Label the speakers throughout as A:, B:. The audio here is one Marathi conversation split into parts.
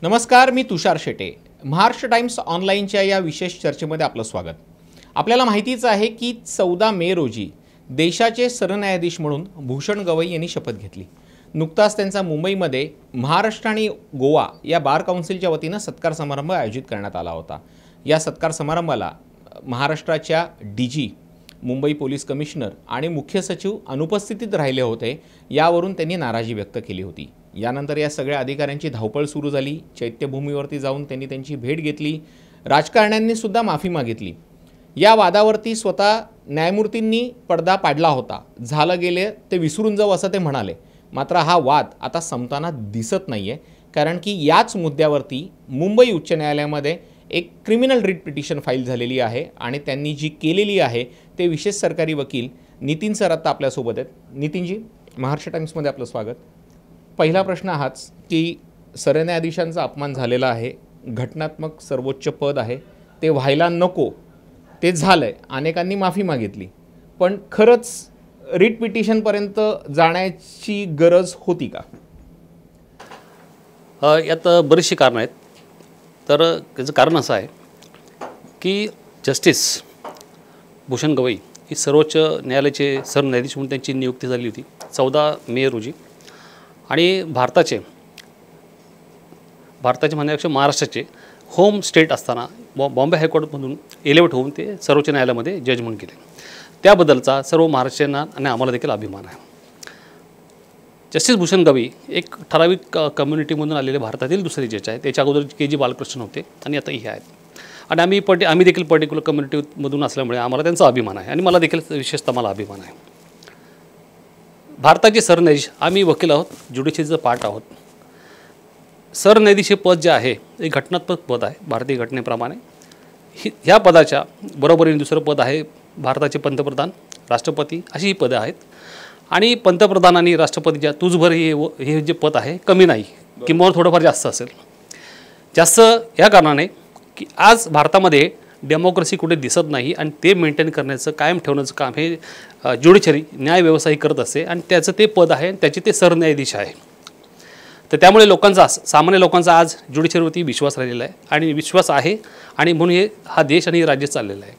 A: नमस्कार, मी तुषार शेटे. महाराष्ट्र टाइम्स ऑनलाईनच्या या विशेष चर्चेमध्ये आपलं स्वागत. आपल्याला माहितीच आहे की 14 मे रोजी देशाचे सरन्यायाधीश म्हणून भूषण गवई यांनी शपथ घेतली. नुकताच त्यांचा मुंबईमध्ये महाराष्ट्र आणि गोवा या बार काउन्सिलच्या वतीनं सत्कार समारंभ आयोजित करण्यात आला होता. या सत्कार समारंभाला महाराष्ट्राच्या DG, मुंबई पोलीस कमिशनर आणि मुख्य सचिव अनुपस्थित राहिले होते. यावरून त्यांनी नाराजी व्यक्त केली होती. यानंतर या सगळ्या अधिकाऱ्यांची धावपळ सुरू झाली. चैत्यभूमीवरती जाऊन त्यांनी त्यांची भेट घेतली. राजकारण्यांनी सुद्धा माफी मागितली. या वादावरती स्वतः न्यायमूर्तींनी पडदा पाडला होता. झालं गेले ते विसरून जाऊ असं ते म्हणाले. मात्र हा वाद आता संपताना दिसत नाहीये, कारण की याच मुद्द्यावरती मुंबई उच्च न्यायालयामध्ये एक क्रिमिनल रिट पिटिशन फाईल झालेली आहे आणि त्यांनी जी केलेली आहे ते विशेष सरकारी वकील नितीन सर आता आपल्यासोबत आहेत. नितीनजी, महाराष्ट्र टाइम्समध्ये आपलं स्वागत. पहिला प्रश्न हाच की सरन्यायाधीशांचा अपमान झालेला आहे. घटनात्मक सर्वोच्च पद आहे, ते व्हायला नको, ते झालं आहे. अनेकांनी माफी मागितली, पण खरंच रिट पिटिशनपर्यंत जाण्याची गरज होती का?
B: यात बरीचशी कारणं आहेत. तर त्याचं कारण असं आहे की जस्टिस भूषण गवई ही सर्वोच्च न्यायालयाचे सरन्यायाधीश म्हणून त्यांची नियुक्ती झाली होती 14 मे रोजी. आणि भारताचे म्हणण्यापेक्षा महाराष्ट्राचे होम स्टेट असताना बॉम्बे हायकोर्टमधून एलिव्हेट होऊन ते सर्वोच्च न्यायालयामध्ये जज म्हणून गेले. त्याबद्दलचा सर्व महाराष्ट्रीयांना आणि आम्हाला देखील अभिमान आहे. जस्टिस भूषण गवई एक ठराविक कम्युनिटीमधून आलेले भारतातील दुसरे जज आहेत. त्याच्या अगोदर KG बालकृष्ण होते आणि आता हे आहेत. आणि आम्ही देखील पर्टिक्युलर कम्युनिटीमधून असल्यामुळे आम्हाला त्यांचा अभिमान आहे आणि मला देखील विशेषतः मला अभिमान आहे. भारताचे सरन्यायाधीश, आम्ही वकील आहोत, ज्युडिशरीचं पार्ट आहोत. सरन्यायाधीश हे पद जे आहे हे घटनात्मक पद आहे भारतीय घटनेप्रमाणे. ह्या पदाच्या बरोबरीने दुसरं पद आहे भारताचे पंतप्रधान, राष्ट्रपती, अशी ही पदं आहेत. आणि पंतप्रधान आणि राष्ट्रपतीच्या तुझभर हे जे पद आहे कमी नाही, किंवा थोडंफार जास्त असेल. जास्त या कारणाने की आज भारतामध्ये डेमोक्रेसी कुठे दिसत नाही आणि ते मेंटेन करण्याचं, कायम ठेवण्याचं काम हे ज्युडिशरी न्यायव्यवस्था करत असते आणि त्याचं ते पद आहे, त्याचे ते सरन्यायाधीश आहे. तर त्यामुळे सामान्य लोकांचा आज ज्युडिशरीवरती विश्वास राहिलेला आहे आणि विश्वास आहे आणि म्हणून हा देश आणि राज्य चाललेलं आहे.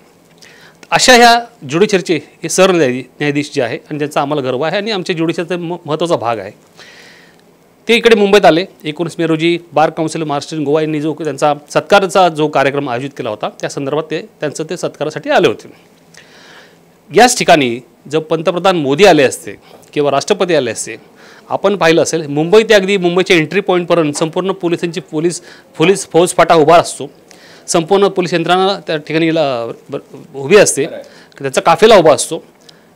B: अशा ह्या ज्युडिशरीचे हे सरन्यायाधीश जे आहे आणि ज्यांचा आम्हाला गर्व आहे आणि आमच्या ज्युडिशरीचा महत्त्वाचा भाग आहे, ते इकडे मुंबईत आले. 19 मे रोजी बार काउन्सिल महाराष्ट्र आणि गोवा यांनी जो त्यांचा सत्काराचा जो कार्यक्रम आयोजित केला होता त्या संदर्भात ते सत्कारासाठी आले होते. याच ठिकाणी जर पंतप्रधान मोदी आले असते किंवा राष्ट्रपती आले असते, आपण पाहिलं असेल मुंबई ते अगदी मुंबईच्या एंट्री पॉईंटपर्यंत संपूर्ण पोलिसांची पोलीस फौजफाटा उभा असतो. संपूर्ण पोलीस यंत्रणा त्या ठिकाणी उभी असते, त्याचा काफेला उभा असतो.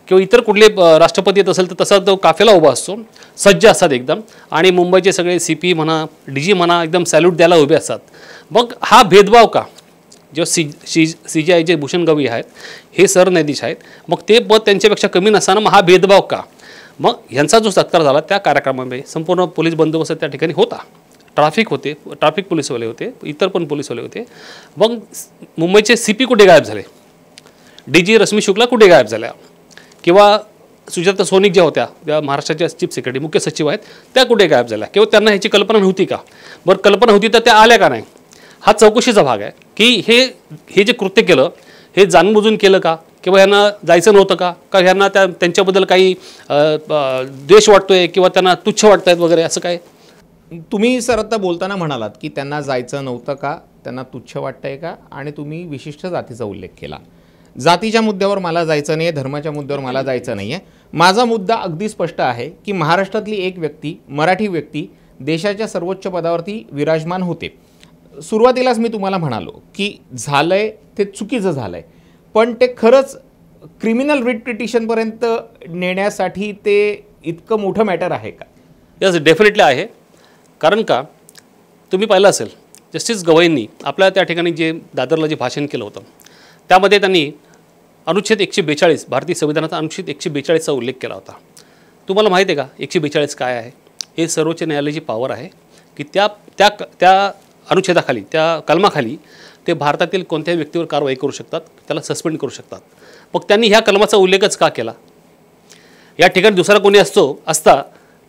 B: किंवा इतर कुठले राष्ट्रपती येत असेल तर तसा तो काफेला उभा असतो, सज्ज असतात एकदम. आणि मुंबईचे सगळे CP म्हणा, DG म्हणा, एकदम सॅल्यूट द्यायला उभे असतात. मग हा भेदभाव का? जेव्हा CJI भूषण गवई आहेत, हे सरन्यायाधीश आहेत, मग ते पद त्यांच्यापेक्षा कमी नसताना मग हा भेदभाव का? मग यांचा जो सत्कार झाला त्या कार्यक्रमामध्ये संपूर्ण पोलीस बंदोबस्त त्या ठिकाणी होता. ट्रॅफिक पोलीसवाले होते, इतर पण पोलीसवाले होते. मग मुंबईचे CP कुठे गायब झाले? DG रश्मी शुक्ला कुठे गायब झाल्या? किंवा सुजाता सोनिक ज्या होत्या, त्या महाराष्ट्राच्या चीफ सेक्रेटरी, मुख्य सचिव आहेत, त्या कुठे गायब झाल्या? किंवा त्यांना ह्याची कल्पना नव्हती का? बरं, कल्पना होती तर त्या आल्या का नाही? हा चौकशीचा भाग आहे की हे जे कृत्य केलं हे जाणूनबुजून केलं का? किंवा ह्यांना जायचं नव्हतं का? का ह्यांना त्यांच्याबद्दल काही द्वेष वाटतोय किंवा त्यांना तुच्छ वाटत आहेत वगैरे, असं काय?
A: तुम्ही सर आता बोलताना म्हणालात की त्यांना जायचं नव्हतं का, त्यांना तुच्छ वाटतंय का, आणि तुम्ही विशिष्ट जातीचा उल्लेख केला. जातीच्या मुद्द्यावर मला जायचं नाही आहे, धर्माच्या मुद्द्यावर मला जायचं नाही आहे. माझा मुद्दा अगदी स्पष्ट आहे की महाराष्ट्रातली एक व्यक्ती, मराठी व्यक्ती, देशाच्या सर्वोच्च पदावरती विराजमान होते. सुरुवातीलाच मी तुम्हाला म्हणालो की झालंय ते चुकीचं झालंय, पण ते खरंच क्रिमिनल रिट पिटिशनपर्यंत नेण्यासाठी ते इतकं मोठं मॅटर आहे का?
B: यस, डेफिनेटली आहे. कारण का, तुम्ही पाहिलं असेल जस्टिस गवईंनी आपल्या त्या ठिकाणी जे दादरला जे भाषण केलं होतं त्यामध्ये त्यांनी अनुच्छेद 142, भारतीय संविधानाचा अनुच्छेद 142चा उल्लेख केला होता. तुम्हाला माहिती आहे का 142 काय आहे? हे सर्वोच्च न्यायालयाची पॉवर आहे की त्या अनुच्छेदाखाली, त्या कलमाखाली ते भारतातील कोणत्याही व्यक्तीवर कारवाई करू शकतात, त्याला सस्पेंड करू शकतात. मग त्यांनी ह्या कलमाचा उल्लेखच का केला? या ठिकाणी दुसरा कोणी असता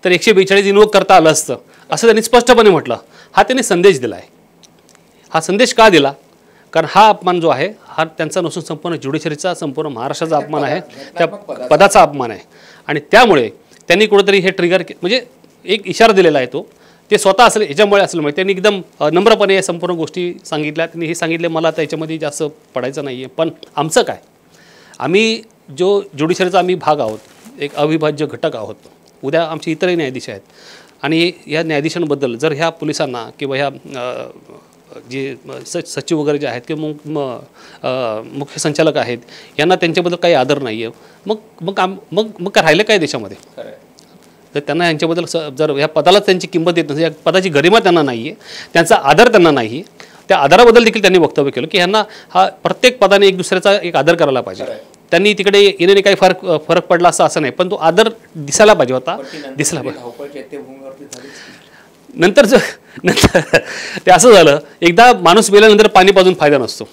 B: तर 142 इन्वोक करता आलं असतं असं त्यांनी स्पष्टपणे म्हटलं. हा त्यांनी संदेश दिला आहे. हा संदेश का दिला? कारण हा अपमान जो आहे हा त्यांचा नसून संपूर्ण ज्युडिशरीचा, संपूर्ण महाराष्ट्राचा अपमान आहे, त्या पदाचा अपमान आहे. आणि त्यामुळे त्यांनी कुठेतरी हे ट्रिगर म्हणजे एक इशारा दिलेला आहे. तो ते स्वतः असेल ह्याच्यामुळे असल्यामुळे त्यांनी एकदम नम्रपणे या संपूर्ण गोष्टी सांगितल्या. त्यांनी हे सांगितले मला त्याच्यामध्ये जास्त पडायचं नाही आहे, पण आमचं काय, आम्ही जो ज्युडिशरीचा आम्ही भाग आहोत, एक अविभाज्य घटक आहोत. उद्या आमचे इतरही न्यायाधीश आहेत आणि या न्यायाधीशांबद्दल जर ह्या पोलिसांना किंवा ह्या जे सचिव वगैरे जे आहेत किंवा मुख्य संचालक आहेत यांना त्यांच्याबद्दल काही आदर नाही आहे, मग मग मग मग काय राहिलं काय देशामध्ये? तर त्यांना यांच्याबद्दल जर या पदाला त्यांची किंमत देत नसेल, या पदाची गरिमा त्यांना नाही आहे, त्यांचा आदर त्यांना नाही आहे, त्या आदराबद्दल देखील त्यांनी वक्तव्य केलं की ह्यांना हा प्रत्येक पदाने एक दुसऱ्याचा एक आदर करायला पाहिजे. त्यांनी तिकडे येण्याने काही फरक पडला असं नाही, पण तो आदर दिसायला पाहिजे होता, दिसला पाहिजे. नंतर ते असं झालं, एकदा माणूस मेल्यानंतर पाणी पाजून फायदा नसतो.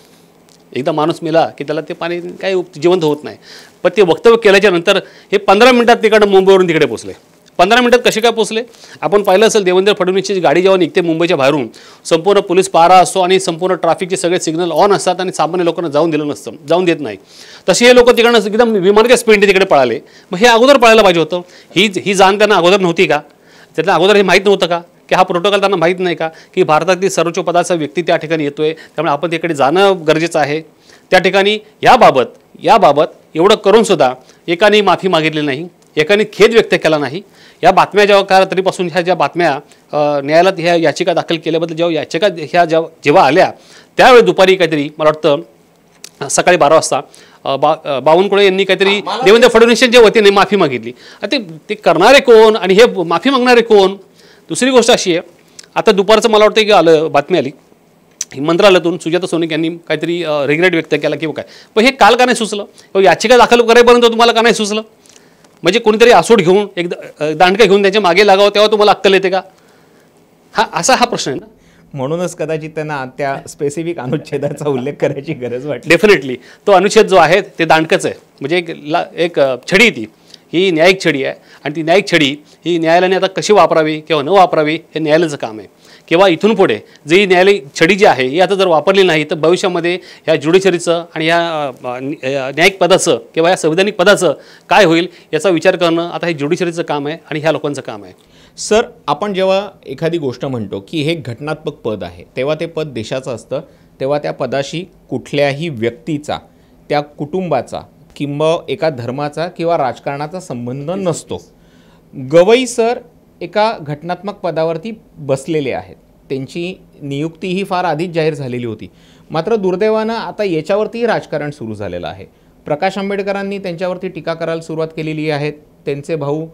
B: एकदा माणूस मेला की त्याला ते पाणी काही जिवंत होत नाही. पण ते वक्तव्य केल्याच्या नंतर हे 15 मिनिटात तिकडं मुंबईवरून तिकडे पोचले. 15 मिनिटात कसे काय पोचले? आपण पाहिलं असेल, देवेंद्र फडणवीसची गाडी जेव्हा निघते मुंबईच्या बाहेरून, संपूर्ण पोलीस पारा असतो आणि संपूर्ण ट्रॅफिकचे सगळे सिग्नल ऑन असतात आणि सामान्य लोकांना जाऊन देत नाही. तसे हे लोक तिकडनं एकदम विमानाच्या स्पीडने तिकडे पळाले. मग हे अगोदर पळायला पाहिजे होतं. ही जाण त्यांना अगोदर नव्हती का? त्यांना अगोदर हे माहीत नव्हतं का की हा प्रोटोकॉल त्यांना माहीत नाही का की भारतातील सर्वोच्च पदाचा व्यक्ती त्या ठिकाणी येतोय, त्यामुळे आपण तिकडे जाणं गरजेचं आहे. त्या ठिकाणी याबाबत एवढं करूनसुद्धा एकाने माफी मागितली नाही, एकाने खेद व्यक्त केला नाही. या बातम्या जेव्हा तरीपासून ह्या ज्या बातम्या न्यायालयात ह्या याचिका दाखल केल्याबद्दल जेव्हा याचिका ह्या जेव्हा आल्या त्यावेळी दुपारी काहीतरी मला वाटतं सकाळी 12 वाजता बावनकुळे यांनी काहीतरी देवेंद्र फडणवीसांच्या वतीने माफी मागितली. ते करणारे कोण आणि हे माफी मागणारे कोण? दुसरी गोष्ट अशी आहे, आता दुपारचं मला वाटतं की बातमी आली मंत्रालयातून सुजाता सोनिक यांनी काहीतरी रिग्रेट व्यक्त केला किंवा काय, पण हे काल का नाही सुचलं? याचिका दाखल करेपर्यंत तुम्हाला का नाही सुचलं? म्हणजे कोणीतरी आसूड घेऊन एक दांडका घेऊन त्याच्या मागे लागावं तेव्हा तुम्हाला अक्कल येते का? हा प्रश्न आहे ना.
A: म्हणूनच कदाचित त्यांना त्या स्पेसिफिक अनुच्छेदाचा उल्लेख करायची गरज वाटली.
B: डेफिनेटली तो अनुच्छेद जो आहे ते दांडकच आहे. म्हणजे एक छडी ही न्यायिक छडी आहे आणि ती न्यायिक छडी ही न्यायालयाने आता कशी वापरावी किंवा न वापरावी हे न्यायालयाचं काम आहे. किंवा इथून पुढे जी न्यायालय छडी जी आहे ही आता जर वापरली नाही तर भविष्यामध्ये ह्या ज्युडिशरीचं आणि ह्या न्यायिक पदाचं किंवा या संविधानिक पदाचं काय होईल याचा विचार करणं आता हे ज्युडिशरीचं काम आहे आणि ह्या लोकांचं काम आहे.
A: सर, आपण जेव्हा एखादी गोष्ट म्हणतो की हे घटनात्मक पद आहे, तेव्हा ते पद देशाचं असतं, तेव्हा त्या पदाशी कुठल्याही व्यक्तीचा, त्या कुटुंबाचा किंवा एका धर्माचा किंवा राजकारणाचा संबंध नसतो. गवई सर एका घटनात्मक पदावरती बसलेले आहेत. त्यांची नियुक्ती ही फार आधीच जाहीर झालेली होती. मात्र दुर्दैवानं आता याच्यावरतीही राजकारण सुरू झालेलं आहे. प्रकाश आंबेडकरांनी त्यांच्यावरती टीका करायला सुरुवात केलेली आहे. त्यांचे भाऊ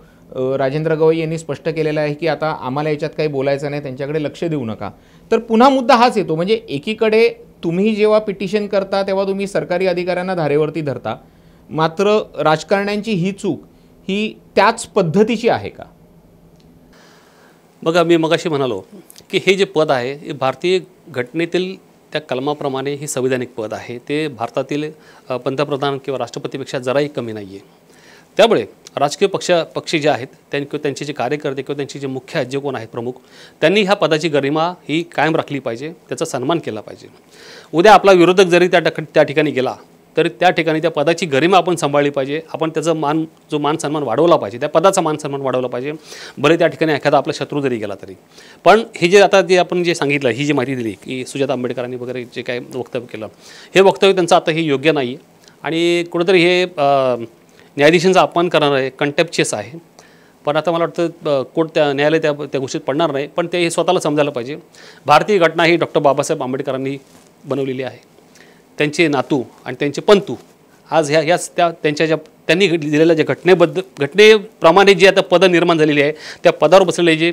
A: राजेंद्र गवई यांनी स्पष्ट केलेलं आहे की आता आम्हाला याच्यात काही बोलायचं नाही, त्यांच्याकडे लक्ष देऊ नका. तर पुन्हा मुद्दा हाच येतो, म्हणजे एकीकडे तुम्ही जेव्हा पिटिशन करता तेव्हा तुम्ही सरकारी अधिकाऱ्यांना धारेवरती धरता, मात्र राजकारण्यांची ही चूक ही त्याच पद्धतीची आहे का?
B: बघा, मी मगाशी म्हणालो की हे जे पद आहे हे भारतीय घटनेतील त्या कलमाप्रमाणे हे संविधानिक पद आहे. ते भारतातील पंतप्रधान किंवा राष्ट्रपतीपेक्षा जराही कमी नाही आहे. त्यामुळे राजकीय पक्ष जे आहेत त्यांचे जे कार्यकर्ते किंवा त्यांचे जे मुख्य जे कोण आहेत प्रमुख, त्यांनी ह्या पदाची गरिमा ही कायम राखली पाहिजे, त्याचा सन्मान केला पाहिजे. उद्या आपला विरोधक जरी त्या ठिकाणी गेला तरी त्या ठिकाणी त्या पदाची गरिमा आपण सांभाळली पाहिजे. आपण त्याचा मान सन्मान वाढवला पाहिजे, त्या पदाचा मान सन्मान वाढवला पाहिजे, भले त्या ठिकाणी एखादा आपला शत्रू जरी गेला तरी. पण हे जे आता आपण जे सांगितलं, ही जी माहिती दिली की सुजाता आंबेडकरांनी वगैरे जे काय वक्तव्य केलं, हे वक्तव्य त्यांचं आता हे योग्य नाही आहे आणि कुठेतरी हे न्यायाधीशांचा अपमान करणार आहे, कंटेम्प्चियस आहे. पण आता मला वाटतं कोर्ट न्यायालय त्या गोष्टीत पडणार नाही. पण ते हे स्वतःला समजायला पाहिजे. भारतीय घटना ही डॉक्टर बाबासाहेब आंबेडकरांनी बनवलेली आहे. त्यांचे नातू आणि त्यांचे पंतू आज त्यांनी दिलेल्या ज्या घटनेप्रमाणे जी आता पदं निर्माण झालेली आहे त्या पदावर बसलेले जे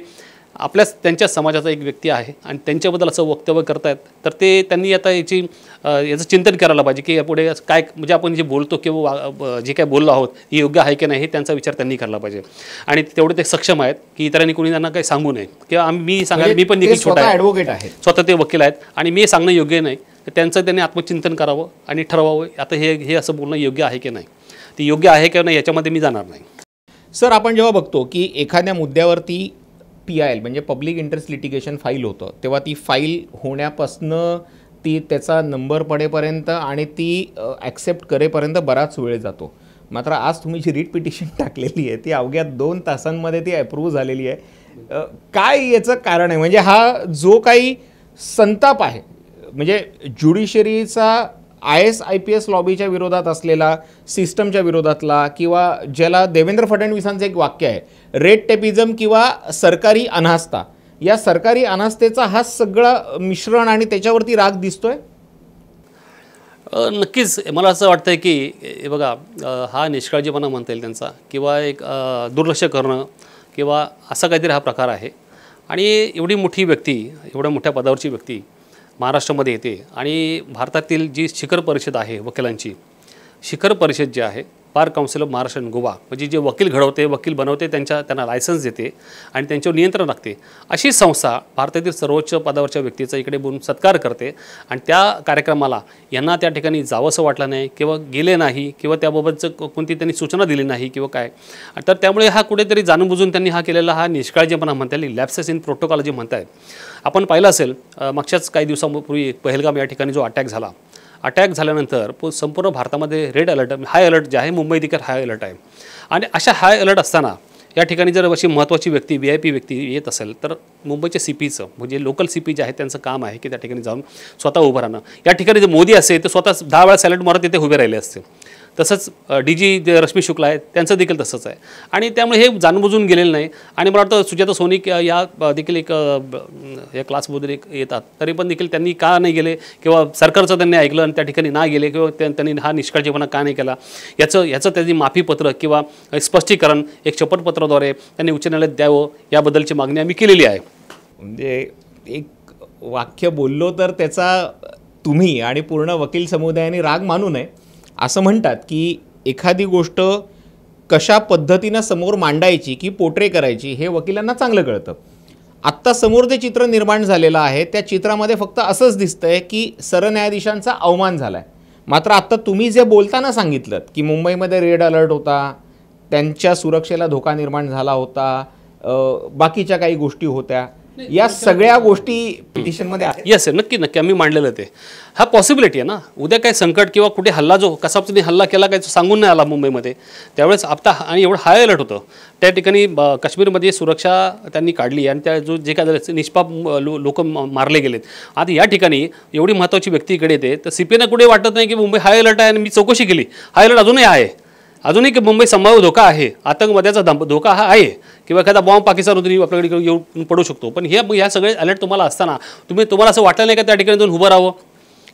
B: त्यांच्या समाजाचा एक व्यक्ती आहे आणि त्यांच्याबद्दल असं वक्तव्य करतायत, तर त्यांनी आता याचं चिंतन करायला पाहिजे की यापुढे काय, म्हणजे आपण जे बोलतो किंवा जे काय बोललो आहोत हे योग्य आहे की नाही हे त्यांचा विचार त्यांनी करायला पाहिजे. आणि तेवढे ते सक्षम आहेत की इतरांनी कोणी त्यांना काही सांगू नये किंवा मी सांगायला, मी पण देखील छोटा
A: ॲडव्होकेट आहे,
B: स्वतः ते वकील आहेत आणि मी सांगणं योग्य नाही. त्यांचं त्यांनी आत्मचिंतन करावं आणि ठरवावं आता हे असं बोलणं योग्य आहे की नाही. ते योग्य आहे की नाही याच्यामध्ये मी जाणार नाही.
A: सर, आपण जेव्हा बघतो की एखाद्या मुद्द्यावरती PIL म्हणजे पब्लिक इंटरेस्ट लिटिगेशन फाईल होतं तेव्हा ती फाईल होण्यापासनं ती त्याचा नंबर पडेपर्यंत आणि ती ॲक्सेप्ट करेपर्यंत बराच वेळ जातो. मात्र आज तुम्ही जी रीट पिटिशन टाकलेली आहे ती अवघ्या 2 तासांमध्ये ती अप्रूव्ह झालेली आहे. काय याचं कारण आहे? म्हणजे हा जो काही संताप आहे म्हणजे ज्युडिशरीचा IAS IPS लॉबीच्या विरोधात असलेला, सिस्टमच्या विरोधातला, किंवा ज्याला देवेंद्र फडणवीसांचं एक वाक्य आहे, रेड टेपिझम किंवा सरकारी अनास्था, या सरकारी अनास्थेचा हा सगळा मिश्रण आणि त्याच्यावरती राग दिसतोय.
B: नक्कीच मला असं वाटतं की हे बघा, हा निष्काळजीपणा म्हणता येईल त्यांचा, किंवा एक दुर्लक्ष करणं, किंवा असा काहीतरी हा प्रकार आहे. आणि एवढी मोठी व्यक्ती, एवढ्या मोठ्या पदावरची व्यक्ती महाराष्ट्रामध्ये येते आणि भारतातील जी शिखर परिषद आहे वकिलांची, शिखर परिषद जी आहे, bar council of Maharashtra and Goa, म्हणजे जे वकील घडवते, वकील बनवते, त्यांना लायसन्स देते आणि त्यांच्यावर नियंत्रण राखते, अशी संस्था भारतातील सर्वोच्च पदावरच्या व्यक्तीचा इकडे बोलून सत्कार करते. आणि त्या कार्यक्रमाला यांना त्या ठिकाणी जावंसं वाटलं नाही, किंवा गेले नाही, किंवा त्याबाबतचं कोणती त्यांनी सूचना दिली नाही किंवा काय. तर त्यामुळे हा कुठेतरी जाणून बुजून त्यांनी हा केलेला हा निष्काळजीपणा म्हणता येईल, लॅप्सेस इन प्रोटोकॉल जे म्हणतायत. आपण पाहिलं असेल मागच्याच काही दिवसांपूर्वी पहलगाम या ठिकाणी जो अटॅक झाला, अटॅक झाल्यानंतर संपूर्ण भारतामध्ये रेड अलर्ट, हाय अलर्ट जे आहे, मुंबई देखील हाय अलर्ट आहे. आणि अशा हाय अलर्ट असताना या ठिकाणी जर अशी महत्त्वाची व्यक्ती, VIP व्यक्ती येत असेल, तर मुंबईच्या CPचं म्हणजे लोकल CP जे आहे त्यांचं काम आहे की त्या ठिकाणी जाऊन स्वतः उभं राहणं. या ठिकाणी जर मोदी असेल तर स्वतः 10 वेळा सॅल्यूट मारत तिथे उभे राहिले असते. तसंच DG जे रश्मी शुक्ला आहेत त्यांचं देखील तसंच आहे. आणि त्यामुळे हे जाणबुजून गेलेलं नाही. आणि मला वाटतं सुजाता सोनी या देखील एक या क्लासमध्ये येतात, तरी पण देखील त्यांनी का नाही गेले, किंवा सरकारचं त्यांनी ऐकलं आणि त्या ठिकाणी ना गेले, किंवा त्यांनी हा निष्काळजीपणा का नाही केला, याचं त्यांनी माफीपत्र किंवा स्पष्टीकरण एक शपथपत्राद्वारे त्यांनी उच्च न्यायालयात द्यावं, याबद्दलची मागणी आम्ही केलेली आहे.
A: म्हणजे एक वाक्य बोललो तर त्याचा तुम्ही आणि पूर्ण वकील समुदायाने राग मानू नये. असं म्हणतात की एखादी गोष्ट कशा पद्धतीनं समोर मांडायची की पोर्ट्रे करायची हे वकिलांना चांगलं कळतं. आत्ता समोर जे चित्र निर्माण झालेलं आहे त्या चित्रामध्ये फक्त असंच दिसतंय की सरन्यायाधीशांचा अवमान झाला आहे. मात्र आत्ता तुम्ही जे बोलताना सांगितलं की मुंबईमध्ये रेड अलर्ट होता, त्यांच्या सुरक्षेला धोका निर्माण झाला होता, बाकीच्या काही गोष्टी होत्या, या सगळ्या गोष्टी पिटिशनमध्ये आहेत.
B: येस, नक्की नक्की आम्ही मांडलेलं ते. हा पॉसिबिलिटी आहे ना, उद्या काय संकट किंवा कुठे हल्ला, जो कसा पद्धतीने हल्ला केला काय सांगून नाही आला मुंबईमध्ये, त्यावेळेस आता आणि एवढं हाय अलर्ट होतं त्या ठिकाणी. काश्मीरमध्ये सुरक्षा त्यांनी काढली आणि त्या जे काय झालं, निष्पाप लोक मारले गेलेत. आता या ठिकाणी एवढी महत्त्वाची व्यक्ती इकडे येते, तर CPना कुठे वाटत नाही की मुंबई हाय अलर्ट आहे आणि मी चौकशी केली. हाय अलर्ट अजूनही आहे, अजूनही की मुंबई संभाव्य धोका आहे, आतंकवाद्याचा धोका हा आहे, किंवा एखादा बॉम्ब पाकिस्तानमधून आपल्याकडे येऊन पडू शकतो. पण या सगळे अलर्ट तुम्हाला असताना तुम्हाला असं वाटलं नाही का त्या ठिकाणी जाऊन उभं राहावं?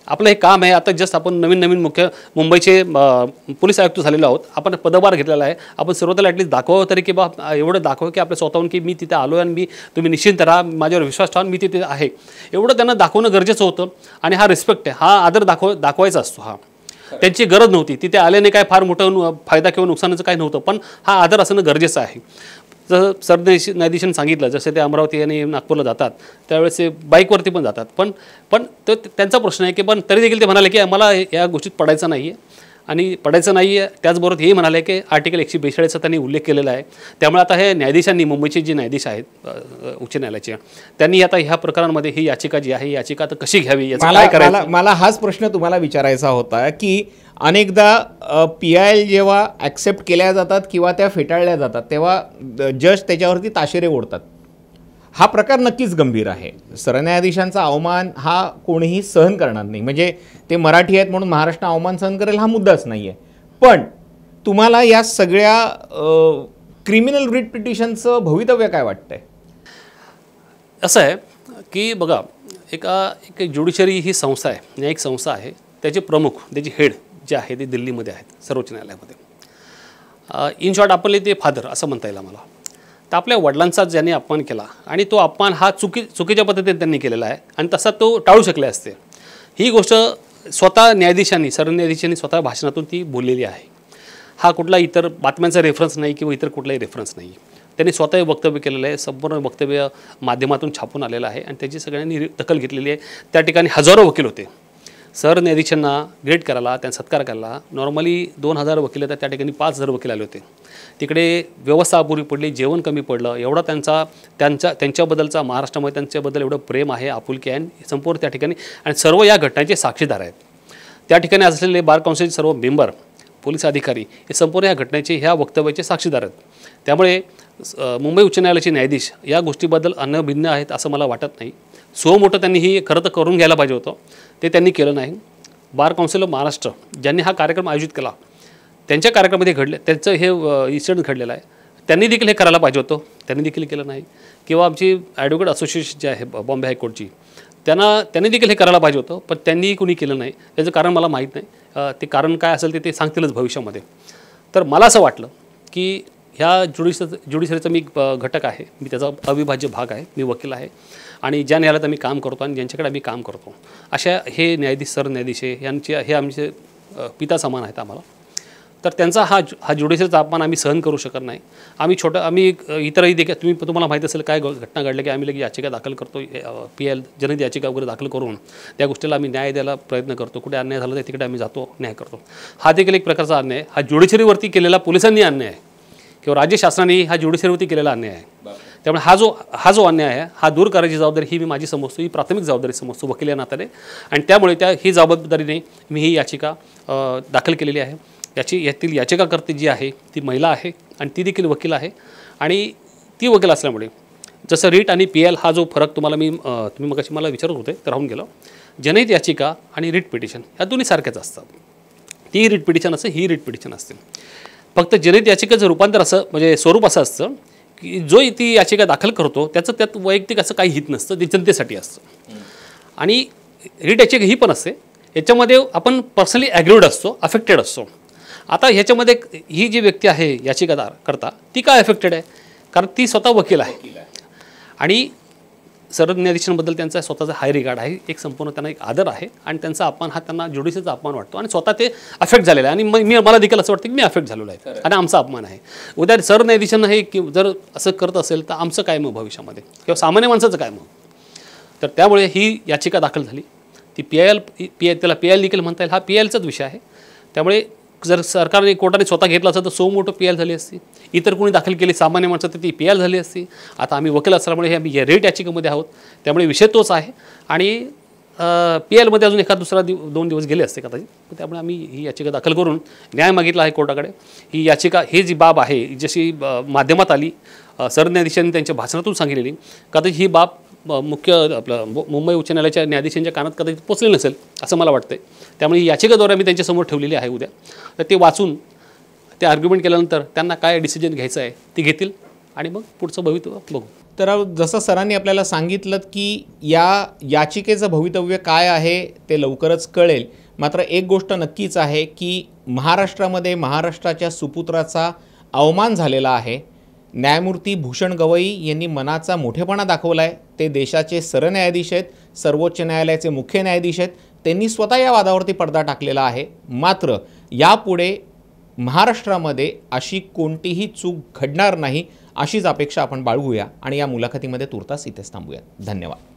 B: आपलं हे काम आहे. आता जस्ट आपण नवीन मुंबईचे पोलीस आयुक्त झालेलो आहोत, आपण पदभार घेतलेला आहे. आपण सर्वत्र ॲटलीस्ट दाखवावं तरी, की बा एवढं दाखवावं की आपल्या स्वतःहून की मी तिथे आलो आहे आणि तुम्ही निश्चिंत राहा, माझ्यावर विश्वास ठेवा, मी तिथे आहे, एवढं त्यांना दाखवणं गरजेचं होतं. आणि हा रिस्पेक्ट आहे, हा आदर दाखवायचा असतो. हा त्यांची गरज नव्हती, तिथे आल्याने काय फार मोठं फायदा किंवा नुकसानाचं काही नव्हतं, पण हा आदर असणं गरजेचं आहे. जसं सरन्यायाधीशांनी सांगितलं, जसे ते अमरावती आणि नागपूरला जातात त्यावेळेस ते बाईकवरती पण जातात, पण तो त्यांचा प्रश्न आहे की पण तरी देखील ते म्हणाले की आम्हाला या गोष्टीत पडायचं नाही आहे आणि पडायचं नाही आहे. त्याचबरोबर हेही म्हणाले की आर्टिकल 142चा त्यांनी उल्लेख केलेला आहे. त्यामुळे आता हे न्यायाधीशांनी, मुंबईचे जे न्यायाधीश आहेत उच्च न्यायालयाचे, त्यांनी आता ह्या प्रकरणामध्ये ही याचिका जी आहे, ही याचिका आता कशी घ्यावी, याचं काय करायचं.
A: मला हाच प्रश्न तुम्हाला विचारायचा होता की अनेकदा PIL जेव्हा ॲक्सेप्ट केल्या जातात किंवा त्या फेटाळल्या जातात तेव्हा जज त्याच्यावरती ताशेरे ओढतात. हा प्रकार नक्कीच गंभीर आहे. सरन्यायाधीशांचा अवमान हा कोणीही सहन करणार नाही. म्हणजे ते मराठी आहेत म्हणून महाराष्ट्र अवमान सहन करेल हा मुद्दाच नाही आहे. पण तुम्हाला या सगळ्या क्रिमिनल रिट पिटिशनचं भवितव्य काय वाटतंय?
B: असं आहे की बघा, एक ज्युडिशरी ही संस्था आहे, न्यायिक संस्था आहे. त्याचे प्रमुख, त्याची हेड जे आहे ते दिल्लीमध्ये आहेत, सर्वोच्च न्यायालयामध्ये. इन शॉर्ट आपले ते फादर असं म्हणता येईल आम्हाला. तर आपल्या वडिलांचा ज्यांनी अपमान केला आणि तो अपमान हा चुकीच्या पद्धतीने त्यांनी केलेला आहे आणि तसा तो टाळू शकले असते. ही गोष्ट स्वतः न्यायाधीशांनी, सरन्यायाधीशांनी स्वतः भाषणातून ती बोललेली आहे. हा कुठला इतर बातम्यांचा रेफरन्स नाही किंवा इतर कुठलाही रेफरन्स नाही. त्यांनी स्वतःही वक्तव्य केलेलं आहे, संपूर्ण वक्तव्य माध्यमातून छापून आलेलं आहे आणि त्याची सगळ्यांनी दखल घेतलेली आहे. त्या ठिकाणी हजारो वकील होते, सरन्यायाधीशांना ग्रेट करायला, त्यांचा सत्कार करायला नॉर्मली 2000 वकील तर त्या ठिकाणी 5000 वकील आले होते. तिकडे व्यवस्था अपुरी पडली, जेवण कमी पडलं, एवढा त्यांच्याबद्दलचा महाराष्ट्रामध्ये त्यांच्याबद्दल एवढं प्रेम आहे, आपुलकी आहे संपूर्ण त्या ठिकाणी. आणि सर्व या घटनेचे साक्षीदार आहेत. त्या ठिकाणी असलेले बार काउन्सिलचे सर्व मेंबर, पोलीस अधिकारी हे संपूर्ण या घटनेचे ह्या वक्तव्याचे साक्षीदार आहेत. त्यामुळे मुंबई उच्च न्यायालयाचे न्यायाधीश या गोष्टीबद्दल भिन्न आहेत असं मला वाटत नाही. सो मोठं त्यांनी ही खरं तर करून घ्यायला पाहिजे होतं, ते त्यांनी केलं नाही. बार काउन्सिल ऑफ महाराष्ट्र ज्यांनी हा कार्यक्रम आयोजित केला, त्यांच्या कार्यक्रमामध्ये घडले, त्यांचं हे इन्सिडेंट घडलेलं आहे, त्यांनी देखील हे करायला पाहिजे होतं, त्यांनी देखील केलं नाही. किंवा आमची ॲडव्होकेट असोसिएशन जी आहे बॉम्बे हायकोर्टची, त्यांनी देखील हे करायला पाहिजे होतं, पण त्यांनी कुणी केलं नाही. त्याचं कारण मला माहीत नाही. ते कारण काय असेल ते सांगतीलच भविष्यामध्ये. तर मला असं वाटलं की ह्या ज्युडिशरीचा मी घटक आहे, मी त्याचा अविभाज्य भाग आहे, मी वकील आहे आणि ज्या न्यायालयात आम्ही काम करतो आणि ज्यांच्याकडे आम्ही काम करतो अशा हे न्यायाधीश, सरन्यायाधीश हे आमचे पिता समान आहेत आम्हाला. तर त्यांचा हा ज्युडिशरीचा अपमान आम्ही सहन करू शकत नाही. आम्ही इतरही देखील तुम्हाला माहीत असेल काय घटना घडल्या की आम्ही लगेच याचिका दाखल करतो, PL जनहित याचिका वगैरे दाखल करून त्या गोष्टीला आम्ही न्याय द्यायला प्रयत्न करतो. कुठे अन्याय झाला तर तिकडे आम्ही जातो, न्याय करतो. हा देखील एक प्रकारचा अन्याय आहे. हा ज्युडिशरीवरती केलेला पोलिसांनी अन्याय आहे किंवा राज्य शासनाने हा ज्युडिशरीवरती केलेला अन्याय आहे. त्यामुळे हा जो अन्याय आहे हा दूर करायची जबाबदारी ही मी माझी समजतो, ही प्राथमिक जबाबदारी समजतो वकील या नात्याने. आणि त्यामुळे ही जबाबदारीने मी ही याचिका दाखल केलेली आहे. यातील याचिकाकर्ती जी आहे ती महिला आहे आणि ती देखील वकील आहे. आणि ती वकील असल्यामुळे जसं रीट आणि PL हा जो फरक तुम्ही मगाशी मला विचारत होते तर राहून गेलं. जनहित याचिका आणि रीट पिटिशन ह्या दोन्ही सारख्याच असतात. ती रीट पिटिशन असते, ही रीट पिटिशन असते. फक्त जनहित याचिकेचं रूपांतर असं म्हणजे स्वरूप असं असतं की जो ती याचिका दाखल करतो त्याचं त्यात वैयक्तिक असं काही हित नसतं, ते जनतेसाठी असतं. आणि रीट याचिका ही पण असते, याच्यामध्ये आपण पर्सनली ॲग्रीड असतो, अफेक्टेड असतो. आता ह्याच्यामध्ये ही जी व्यक्ती आहे याचिकादार करता ती काय अफेक्टेड आहे, कारण ती स्वतः वकील आहे आणि सरन्यायाधीशांबद्दल त्यांचा स्वतःचा हाय रिगार्ड आहे, एक संपूर्ण त्यांना एक आदर आहे आणि त्यांचा अपमान हा त्यांना ज्युडिशरीचा अपमान वाटतो आणि स्वतः ते अफेक्ट झालेलं आहे. आणि मला देखील असं वाटतं की मी अफेक्ट झालेलो आहे आणि आमचा अपमान आहे. उद्या सरन्यायाधीशांना हे जर असं करत असेल तर आमचं काय मग भविष्यामध्ये किंवा सामान्य माणसाचं काय मग. तर त्यामुळे ही याचिका दाखल झाली. ती त्याला PL देखील म्हणता येईल, हा PLचाच विषय आहे. त्यामुळे जर सरकारने कोर्टाने स्वतः घेतलं असतं तर सो मोठं PL झाली असती. इतर कोणी दाखल केली सामान्य माणसं तर ती PL झाली असती. आता आम्ही वकील असल्यामुळे आम्ही या रेट याचिकेमध्ये आहोत, त्यामुळे विषय तोच आहे. आणि PLमध्ये अजून एखाद दुसरा 2 दिवस गेले असते कदाचित. त्यामुळे आम्ही ही याचिका दाखल करून न्याय मागितला आहे कोर्टाकडे. ही याचिका ही जी बाब आहे जशी माध्यमात आली, सरन्यायाधीशांनी त्यांच्या भाषणातून सांगितलेली, कदाचित ही बाब मुख्य आपलं मुंबई उच्च न्यायालयाच्या न्यायाधीशांच्या कानात कदाचित पोचले नसेल असं मला वाटतं. त्यामुळे ही याचिकाद्वारे आम्ही त्यांच्यासमोर ठेवलेली आहे. उद्या तर ते वाचून ते आर्ग्युमेंट केल्यानंतर त्यांना काय डिसिजन घ्यायचं आहे ते घेतील आणि मग पुढचं भवितव्य बघू.
A: तर जसं सरांनी आपल्याला सांगितलं की या याचिकेचं भवितव्य काय आहे ते लवकरच कळेल. मात्र एक गोष्ट नक्कीच आहे की महाराष्ट्राच्या सुपुत्राचा अवमान झालेला आहे. न्यायमूर्ती भूषण गवई यांनी मनाचा मोठेपणा दाखवला आहे. ते देशाचे सरन्यायाधीश आहेत, सर्वोच्च न्यायालयाचे मुख्य न्यायाधीश आहेत. त्यांनी स्वतः या वादावरती पडदा टाकलेला आहे. मात्र यापुढे महाराष्ट्रामध्ये अशी कोणतीही चूक घडणार नाही अशीच अपेक्षा आपण बाळगूया आणि या मुलाखतीमध्ये तुर्तास इथेच थांबूया. धन्यवाद.